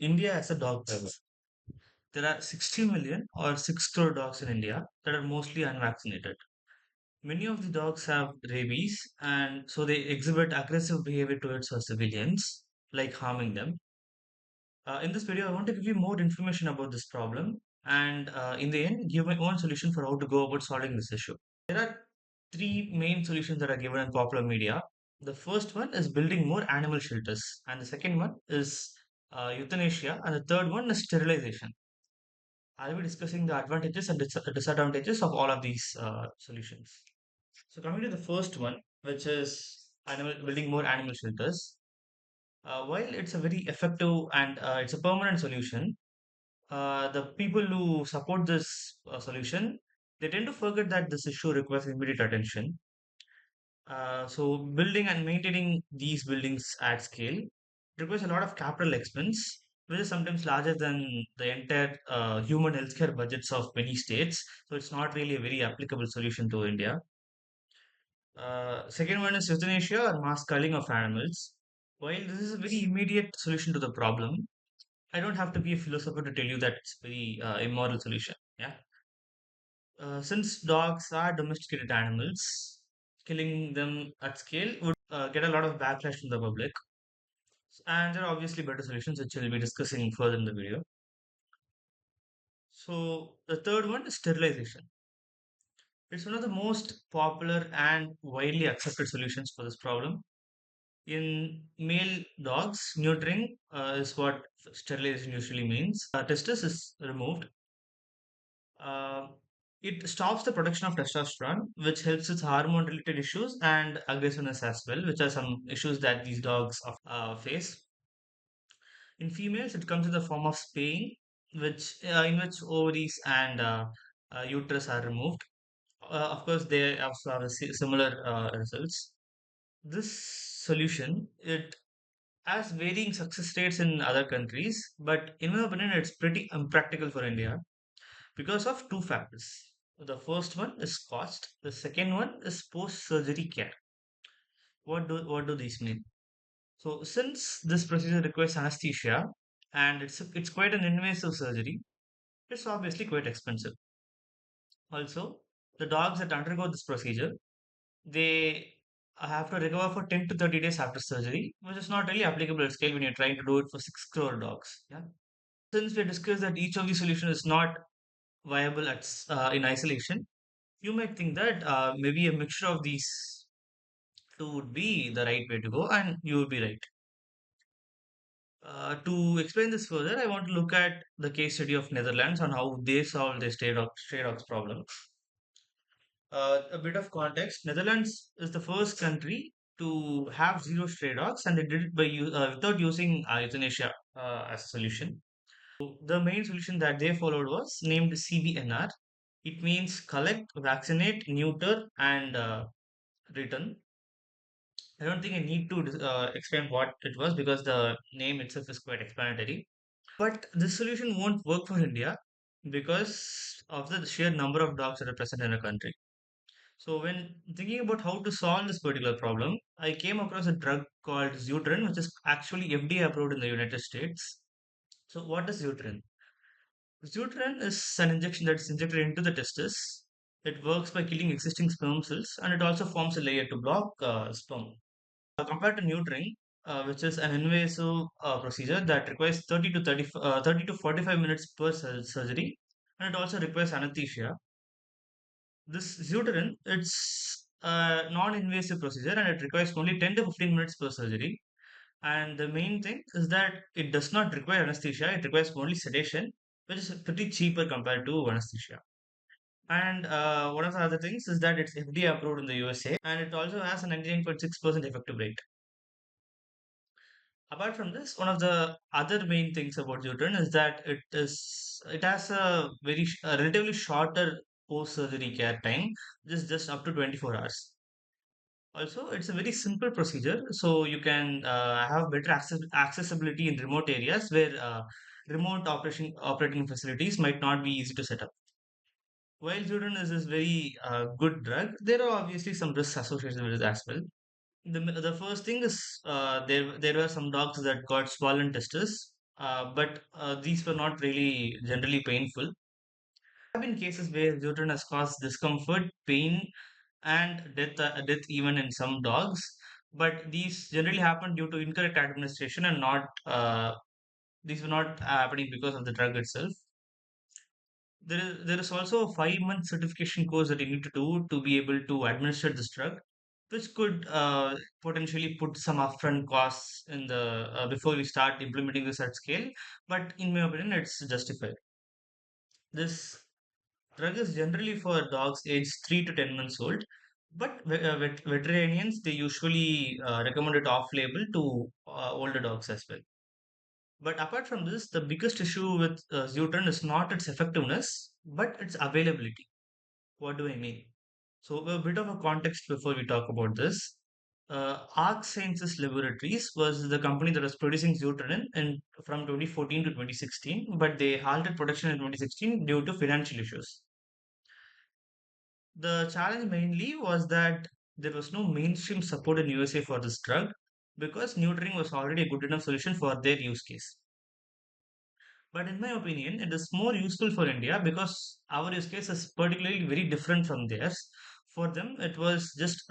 India has a dog fever. There are 60 million or 6 crore dogs in India that are mostly unvaccinated. Many of the dogs have rabies and so they exhibit aggressive behavior towards our civilians, like harming them. In this video, I want to give you more information about this problem and in the end, give my own solution for how to go about solving this issue. There are three main solutions that are given in popular media. The first one is building more animal shelters, and the second one is euthanasia, and the third one is sterilization. I'll be discussing the advantages and disadvantages of all of these solutions. So, coming to the first one, which is building more animal shelters, while it's a very effective and it's a permanent solution, the people who support this solution they tend to forget that this issue requires immediate attention. So building and maintaining these buildings at scale requires a lot of capital expense, which is sometimes larger than the entire human healthcare budgets of many states. So it's not really a very applicable solution to India. Second one is euthanasia or mass culling of animals. While this is a very immediate solution to the problem, I don't have to be a philosopher to tell you that it's very immoral solution. Yeah. Since dogs are domesticated animals, killing them at scale would get a lot of backlash from the public. And there are obviously better solutions, which we'll be discussing further in the video. So, the third one is sterilization. It's one of the most popular and widely accepted solutions for this problem. In male dogs, neutering is what sterilization usually means. Testis is removed. Uh, it stops the production of testosterone, which helps with hormone-related issues and aggressiveness as well, which are some issues that these dogs face. In females, it comes in the form of spaying, in which ovaries and uterus are removed. Of course, they also have similar results. This solution it has varying success rates in other countries, but in my opinion, it's pretty impractical for India because of two factors. The first one is cost. The second one is post-surgery care. What do these mean? So since this procedure requires anesthesia and it's quite an invasive surgery, it's obviously quite expensive. Also, the dogs that undergo this procedure, they have to recover for 10 to 30 days after surgery, which is not really applicable at scale when you're trying to do it for 6 crore dogs. Yeah. Since we discussed that each of these solutions is not viable in isolation, you might think that maybe a mixture of these two would be the right way to go, and you would be right. To explain this further, I want to look at the case study of Netherlands on how they solved their stray dogs problem. A bit of context: Netherlands is the first country to have zero stray dogs, and they did it without using euthanasia as a solution. The main solution that they followed was named CVNR. It means collect, vaccinate, neuter, and return. I don't think I need to explain what it was because the name itself is quite explanatory. But this solution won't work for India because of the sheer number of dogs that are present in a country. So when thinking about how to solve this particular problem, I came across a drug called Zutrin, which is actually FDA approved in the United States. So what is Zutrin? Zutrin is an injection that's injected into the testis. It works by killing existing sperm cells and it also forms a layer to block sperm. Compared to neutering, which is an invasive procedure that requires 30 to 45 minutes per surgery, and it also requires anesthesia. This Zeuterin, it's a non-invasive procedure and it requires only 10 to 15 minutes per surgery. And the main thing is that it does not require anesthesia, it requires only sedation, which is pretty cheaper compared to anesthesia. And one of the other things is that it's FDA approved in the USA and it also has a 99.6% effective rate. Apart from this, one of the other main things about Newton is that it has a relatively shorter post-surgery care time, just up to 24 hours. Also, it's a very simple procedure, so you can have better accessibility in remote areas where remote operating facilities might not be easy to set up. While Newton is this very good drug, there are obviously some risks associated with it as well. The first thing is there were some dogs that got swollen testes. but these were not really generally painful. There have been cases where Zotran has caused discomfort, pain, and death even in some dogs. But these generally happen due to incorrect administration and not these were not happening because of the drug itself. There is also a 5 month certification course that you need to do to be able to administer this drug, which could potentially put some upfront costs in the before we start implementing this at scale. But in my opinion, it's justified. This drug is generally for dogs aged 3 to 10 months old, but veterinarians they usually recommend it off label to older dogs as well. But apart from this, the biggest issue with Zutran is not its effectiveness, but its availability. What do I mean? So, a bit of a context before we talk about this. Arc Sciences Laboratories was the company that was producing Zutran from 2014 to 2016, but they halted production in 2016 due to financial issues. The challenge mainly was that there was no mainstream support in USA for this drug because neutering was already a good enough solution for their use case. But in my opinion, it is more useful for India because our use case is particularly very different from theirs. For them, it was just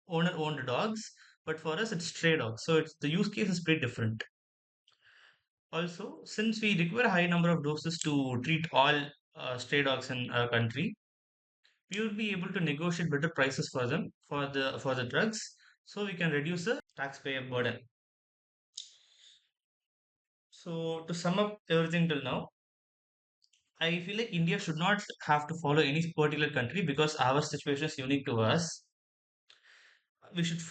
owner owned dogs, but for us, it's stray dogs. So it's the use case is pretty different. Also, since we require a high number of doses to treat all stray dogs in our country, we will be able to negotiate better prices for them for the drugs, so we can reduce the taxpayer burden. So to sum up everything till now, I feel like India should not have to follow any particular country because our situation is unique to us. We should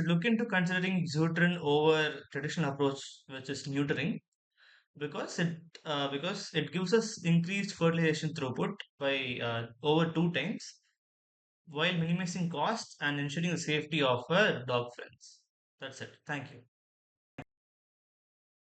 look into considering Zutrin over traditional approach, which is neutering, because it gives us increased fertilization throughput by over 2 times while minimizing costs and ensuring the safety of our dog friends. That's it. Thank you.